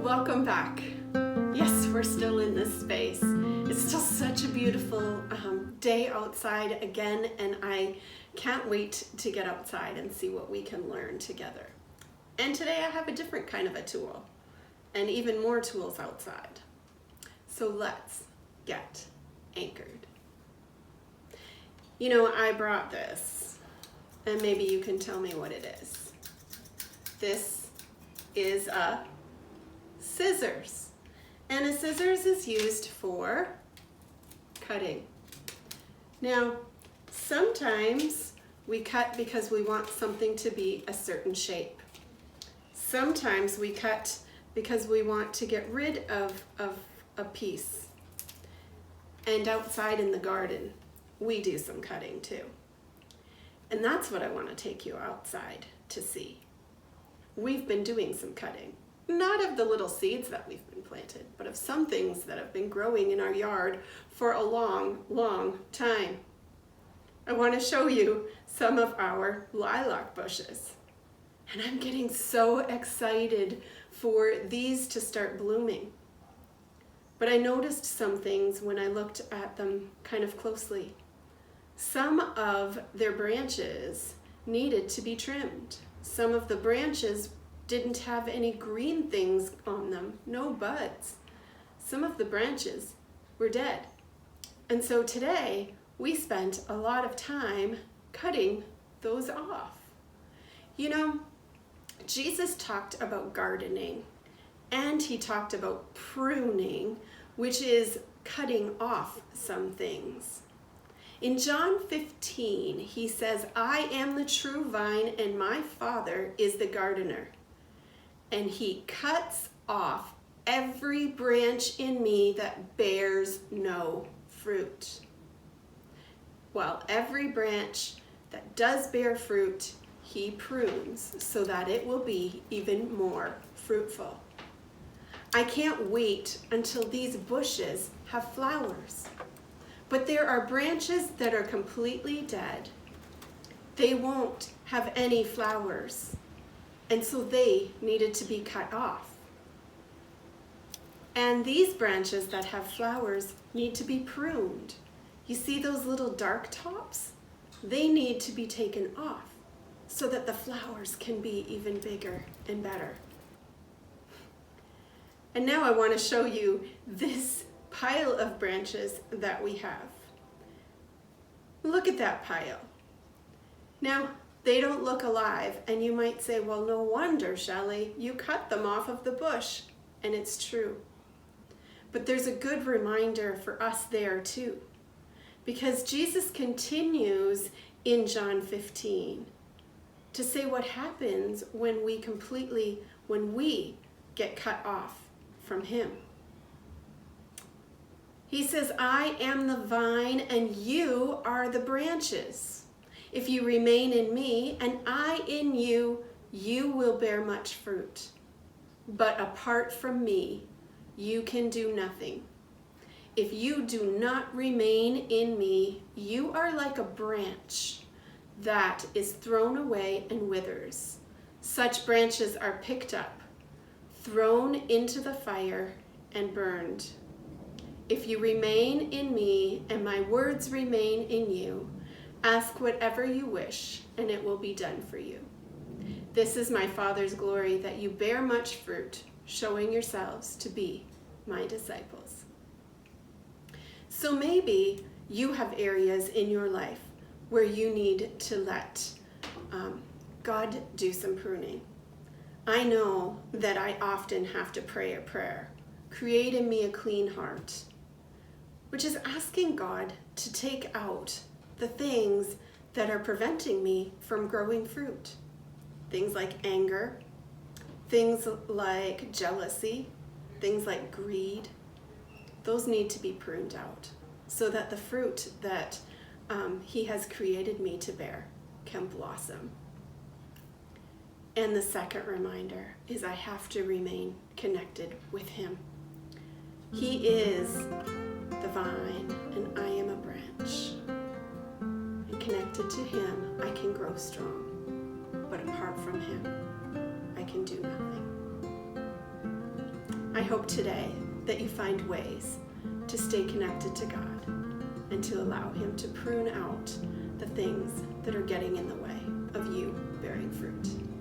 welcome back. Yes, we're still in this space. It's still such a beautiful day outside again, and I can't wait to get outside and see what we can learn together. And today I have a different kind of a tool, and even more tools outside. So let's get anchored. You know, I brought this, and maybe you can tell me what it is. This is a scissors, and a scissors is used for cutting. Now, sometimes we cut because we want something to be a certain shape. Sometimes we cut because we want to get rid of a piece. And outside in the garden, we do some cutting too. And that's what I want to take you outside to see. We've been doing some cutting. Not of the little seeds that we've been planted, but of some things that have been growing in our yard for a long, long time. I want to show you some of our lilac bushes. And I'm getting so excited for these to start blooming. But I noticed some things when I looked at them kind of closely. Some of their branches needed to be trimmed. Some of the branches didn't have any green things on them, no buds. Some of the branches were dead. And so today we spent a lot of time cutting those off. You know, Jesus talked about gardening, and he talked about pruning, which is cutting off some things. In John 15, he says, "I am the true vine, and my Father is the gardener. And he cuts off every branch in me that bears no fruit." Well, every branch that does bear fruit, he prunes so that it will be even more fruitful. I can't wait until these bushes have flowers. But there are branches that are completely dead. They won't have any flowers. And so they needed to be cut off. And these branches that have flowers need to be pruned. You see those little dark tops? They need to be taken off so that the flowers can be even bigger and better. And now I want to show you this pile of branches that we have. Look at that pile. Now, they don't look alive, and you might say, well, no wonder, Shelley, you cut them off of the bush, and it's true. But there's a good reminder for us there too, because Jesus continues in John 15 to say what happens when we get cut off from him. He says, "I am the vine and you are the branches. If you remain in me and I in you, you will bear much fruit. But apart from me, you can do nothing. If you do not remain in me, you are like a branch that is thrown away and withers. Such branches are picked up, thrown into the fire, and burned. If you remain in me and my words remain in you, ask whatever you wish, and it will be done for you. This is my Father's glory, that you bear much fruit, showing yourselves to be my disciples." So maybe you have areas in your life where you need to let God do some pruning. I know that I often have to pray a prayer, "Create in me a clean heart," which is asking God to take out the things that are preventing me from growing fruit. Things like anger, things like jealousy, things like greed. Those need to be pruned out so that the fruit that he has created me to bear can blossom. And the second reminder is I have to remain connected with him. He is the vine and I am a branch. And connected to him, I can grow strong. But apart from him, I can do nothing. I hope today that you find ways to stay connected to God and to allow Him to prune out the things that are getting in the way of you bearing fruit.